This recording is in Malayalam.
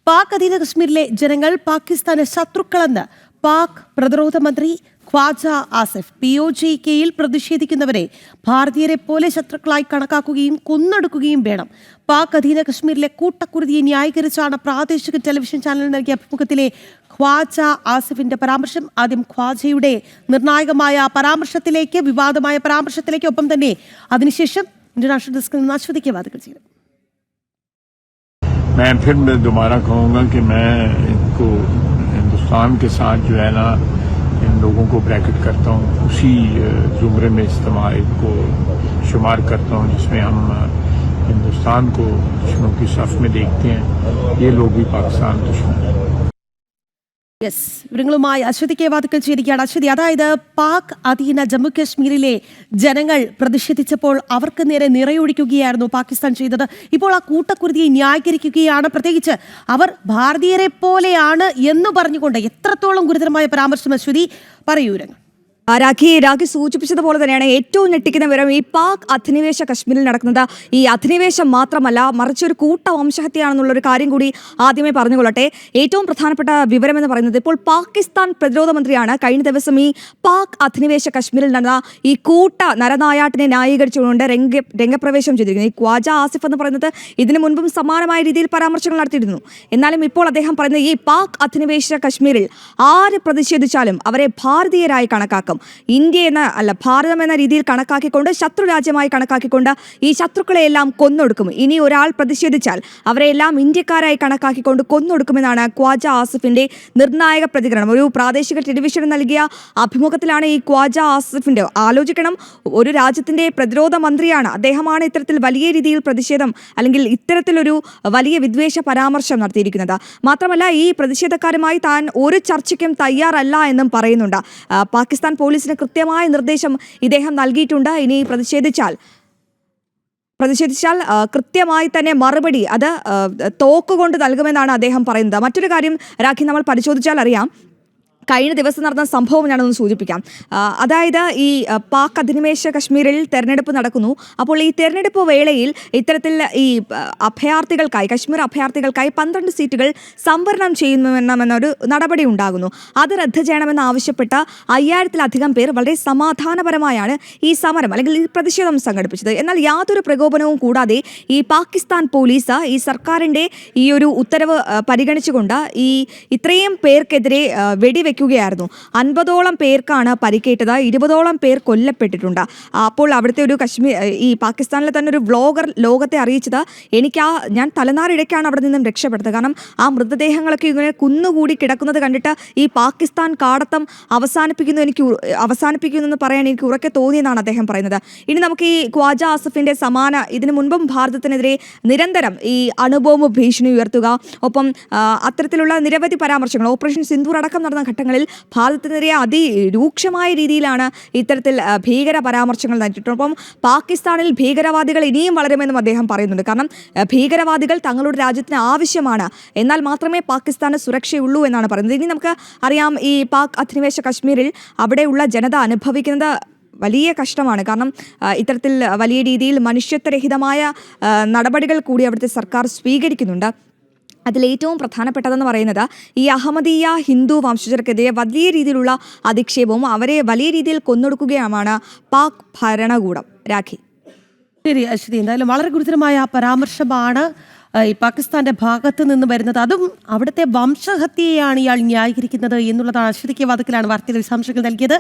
പാക് അധീന കശ്മീരിലെ ജനങ്ങൾ പാകിസ്ഥാന് ശത്രുക്കളെന്ന് പാക് പ്രതിരോധ മന്ത്രി ഖ്വാജ ആസിഫ്. POJKയിൽ പ്രതിഷേധിക്കുന്നവരെ ഭാരതീയരെ പോലെ ശത്രുക്കളായി കണക്കാക്കുകയും കൊന്നൊടുക്കുകയും വേണം. പാക് അധീന കശ്മീരിലെ കൂട്ടക്കുരുതിയെ ന്യായീകരിച്ചാണ് പ്രാദേശിക ടെലിവിഷൻ ചാനലിന് നൽകിയ അഭിമുഖത്തിലെ ഖ്വാജ ആസിഫിന്റെ പരാമർശം. ആദ്യം ഖ്വാജയുടെ നിർണായകമായ പരാമർശത്തിലേക്ക്, വിവാദമായ പരാമർശത്തിലേക്ക്, ഒപ്പം തന്നെ അതിനുശേഷം ഇന്റർനാഷണൽ ഡെസ്കിൽ നിന്ന് ആശ്വതിക്കുക വാദങ്ങൾ ചെയ്യും. मैं फिर दोबारा कहूँगा कि मैं इनको हिंदुस्तान के साथ जो है ना इन लोगों को ब्रैकेट करता हूँ, उसी जुमरे में इस्तेमाल को शुमार करता हूँ जिसमें हम हिंदुस्तान को दुश्मनों की सफ में देखते हैं. ये लोग भी पाकिस्तान दुश्मन हैं. യെസ്, വിവരങ്ങളുമായി അശ്വതി കെ വാദക്കൽ ചേരുകയാണ്. അശ്വതി, അതായത് പാക് അധീന ജമ്മു കശ്മീരിലെ ജനങ്ങൾ പ്രതിഷേധിച്ചപ്പോൾ അവർക്ക് നേരെ നിറയൊഴിക്കുകയായിരുന്നു പാകിസ്ഥാൻ ചെയ്തത്. ഇപ്പോൾ ആ കൂട്ടക്കുരുതിയെ ന്യായീകരിക്കുകയാണ്. പ്രത്യേകിച്ച് അവർ ഭാരതീയരെ പോലെയാണ് എന്ന് പറഞ്ഞുകൊണ്ട് എത്രത്തോളം ഗുരുതരമായ പരാമർശം, അശ്വതി പറയൂ. രാഖി സൂചിപ്പിച്ചതുപോലെ തന്നെയാണ് ഏറ്റവും ഞെട്ടിക്കുന്ന വിവരം ഈ പാക് അധിനിവേശ കശ്മീരിൽ നടക്കുന്നത്. ഈ അധിനിവേശം മാത്രമല്ല, മറിച്ച് ഒരു കൂട്ട വംശഹത്യയാണെന്നുള്ളൊരു കാര്യം കൂടി ആദ്യമേ പറഞ്ഞുകൊള്ളട്ടെ. ഏറ്റവും പ്രധാനപ്പെട്ട വിവരമെന്ന് പറയുന്നത് ഇപ്പോൾ പാകിസ്ഥാൻ പ്രതിരോധ മന്ത്രിയാണ് കഴിഞ്ഞ ദിവസം ഈ പാക് അധിനിവേശ കശ്മീരിൽ നടന്ന ഈ കൂട്ട നരനായാട്ടിനെ ന്യായീകരിച്ചുകൊണ്ട് രംഗപ്രവേശം ചെയ്തിരിക്കുന്നത്. ഈ ഖ്വാജ ആസിഫ് എന്ന് പറയുന്നത് ഇതിനു മുൻപും സമാനമായ രീതിയിൽ പരാമർശങ്ങൾ നടത്തിയിരുന്നു. എന്നാലും ഇപ്പോൾ അദ്ദേഹം പറയുന്നത് ഈ പാക് അധിനിവേശ കശ്മീരിൽ ആര് പ്രതിഷേധിച്ചാലും അവരെ ഭാരതീയരായി കണക്കാക്കും. ഇന്ത്യ എന്ന അല്ല, ഭാരതം എന്ന രീതിയിൽ കണക്കാക്കിക്കൊണ്ട്, ശത്രു രാജ്യമായി കണക്കാക്കിക്കൊണ്ട് ഈ ശത്രുക്കളെയെല്ലാം കൊന്നൊടുക്കും. ഇനി ഒരാൾ പ്രതിഷേധിച്ചാൽ അവരെല്ലാം ഇന്ത്യക്കാരായി കണക്കാക്കിക്കൊണ്ട് കൊന്നൊടുക്കുമെന്നാണ് ഖ്വാജ ആസിഫിന്റെ നിർണായക പ്രതികരണം. ഒരു പ്രാദേശിക ടെലിവിഷന് നൽകിയ അഭിമുഖത്തിലാണ് ഈ ഖ്വാജ ആസിഫിന്റെ, ആലോചിക്കണം, ഒരു രാജ്യത്തിന്റെ പ്രതിരോധ മന്ത്രിയാണ് അദ്ദേഹമാണ് ഇത്തരത്തിൽ വലിയ രീതിയിൽ പ്രതിഷേധം അല്ലെങ്കിൽ ഇത്തരത്തിലൊരു വലിയ വിദ്വേഷ പരാമർശം നടത്തിയിരിക്കുന്നത്. മാത്രമല്ല ഈ പ്രതിഷേധക്കാരുമായി താൻ ഒരു ചർച്ചയ്ക്കും തയ്യാറല്ല എന്നും പറയുന്നുണ്ട്. പാകിസ്ഥാൻ പോലീസിന് കൃത്യമായ നിർദ്ദേശം ഇദ്ദേഹം നൽകിയിട്ടുണ്ട്. ഇനി പ്രതിഷേധിച്ചാൽ കൃത്യമായി തന്നെ മറുപടി അത് തോക്കുകൊണ്ട് നൽകുമെന്നാണ് അദ്ദേഹം പറയുന്നത്. മറ്റൊരു കാര്യം രാഖി, നമ്മൾ പരിശോധിച്ചാൽ അറിയാം, കഴിഞ്ഞ ദിവസം നടന്ന സംഭവം ഞാനൊന്ന് സൂചിപ്പിക്കാം. അതായത് ഈ പാക് അധിനിവേശ കശ്മീരിൽ തെരഞ്ഞെടുപ്പ് നടക്കുന്നു. അപ്പോൾ ഈ തെരഞ്ഞെടുപ്പ് വേളയിൽ ഇത്തരത്തിൽ ഈ അഭയാർത്ഥികൾക്കായി, കശ്മീർ അഭയാർത്ഥികൾക്കായി 12 സീറ്റുകൾ സംവരണം ചെയ്യുമെന്നൊരു നടപടി ഉണ്ടാകുന്നു. അത് റദ്ദ് ചെയ്യണമെന്ന് ആവശ്യപ്പെട്ട 5000-ലധികം പേർ വളരെ സമാധാനപരമായാണ് ഈ സമരം അല്ലെങ്കിൽ ഈ പ്രതിഷേധം സംഘടിപ്പിച്ചത്. എന്നാൽ യാതൊരു പ്രകോപനവും കൂടാതെ ഈ പാകിസ്ഥാൻ പോലീസ് ഈ സർക്കാരിൻ്റെ ഈ ഒരു ഉത്തരവ് പരിഗണിച്ചുകൊണ്ട് ഈ ഇത്രയും പേർക്കെതിരെ വെടിവെക്കുകയായിരുന്നു. 50ഓളം പേർക്കാണ് പരിക്കേറ്റത്, 20ഓളം പേർ കൊല്ലപ്പെട്ടിട്ടുണ്ട്. അപ്പോൾ അവിടുത്തെ ഒരു ഈ പാകിസ്ഥാനിലെ തന്നെ ഒരു വ്ളോഗർ ലോകത്തെ അറിയിച്ചത്, ഞാൻ തലനാരിഴയ്ക്കാണ് അവിടെ നിന്നും രക്ഷപ്പെട്ടത്. കാരണം ആ മൃതദേഹങ്ങളൊക്കെ ഇങ്ങനെ കുന്നുകൂടി കിടക്കുന്നത് കണ്ടിട്ട് ഈ പാകിസ്ഥാൻ കാടത്തം അവസാനിപ്പിക്കുന്നെന്ന് പറയാൻ എനിക്ക് ഉറക്കെ തോന്നിയെന്നാണ് അദ്ദേഹം പറയുന്നത്. ഇനി നമുക്ക് ഈ ഖ്വാജ ആസിഫിന്റെ ഇതിനു മുൻപും ഭാരതത്തിനെതിരെ നിരന്തരം ഈ അണുബോംബ് ഭീഷണി ഉയർത്തുക, ഒപ്പം അത്തരത്തിലുള്ള നിരവധി പരാമർശങ്ങൾ, ഓപ്പറേഷൻ സിന്ദൂർ അടക്കം നടന്ന ഘട്ടങ്ങളിൽ ഭാരതത്തിനെതിരെ അതിരൂക്ഷമായ രീതിയിലാണ് ഇത്തരത്തിൽ ഭീകര പരാമർശങ്ങൾ നടത്തിയിട്ടുണ്ട്. ഒപ്പം പാകിസ്ഥാനിൽ ഭീകരവാദികൾ ഇനിയും വളരുമെന്നും അദ്ദേഹം പറയുന്നുണ്ട്. കാരണം ഭീകരവാദികൾ തങ്ങളുടെ രാജ്യത്തിന് ആവശ്യമാണ്, എന്നാൽ മാത്രമേ പാകിസ്ഥാന് സുരക്ഷയുള്ളൂ എന്നാണ് പറയുന്നത്. ഇനി നമുക്ക് അറിയാം, ഈ പാക് അധിനിവേശ കശ്മീരിൽ അവിടെയുള്ള ജനത അനുഭവിക്കുന്നത് വലിയ കഷ്ടമാണ്. കാരണം ഇത്തരത്തിൽ വലിയ രീതിയിൽ മനുഷ്യത്വരഹിതമായ നടപടികൾ കൂടി അവിടുത്തെ സർക്കാർ സ്വീകരിക്കുന്നുണ്ട്. അതിലേറ്റവും പ്രധാനപ്പെട്ടതെന്ന് പറയുന്നത് ഈ അഹമ്മദീയ ഹിന്ദു വംശജർക്കെതിരെ വലിയ രീതിയിലുള്ള അധിക്ഷേപവും അവരെ വലിയ രീതിയിൽ കൊന്നൊടുക്കുകയുമാണ് പാക് ഭരണകൂടം. രാഖി. ശരി അശ്വതി, എന്തായാലും വളരെ ഗുരുതരമായ പരാമർശമാണ് ഈ പാകിസ്ഥാന്റെ ഭാഗത്ത് നിന്ന് വരുന്നത്. അതും അവിടുത്തെ വംശഹത്യയാണ് ഇയാൾ ന്യായീകരിക്കുന്നത് എന്നുള്ളതാണ്. അശ്വതി കെ വാദക്കലാണ് വാർത്തയുടെ വിശദാംശങ്ങൾ നൽകിയത്.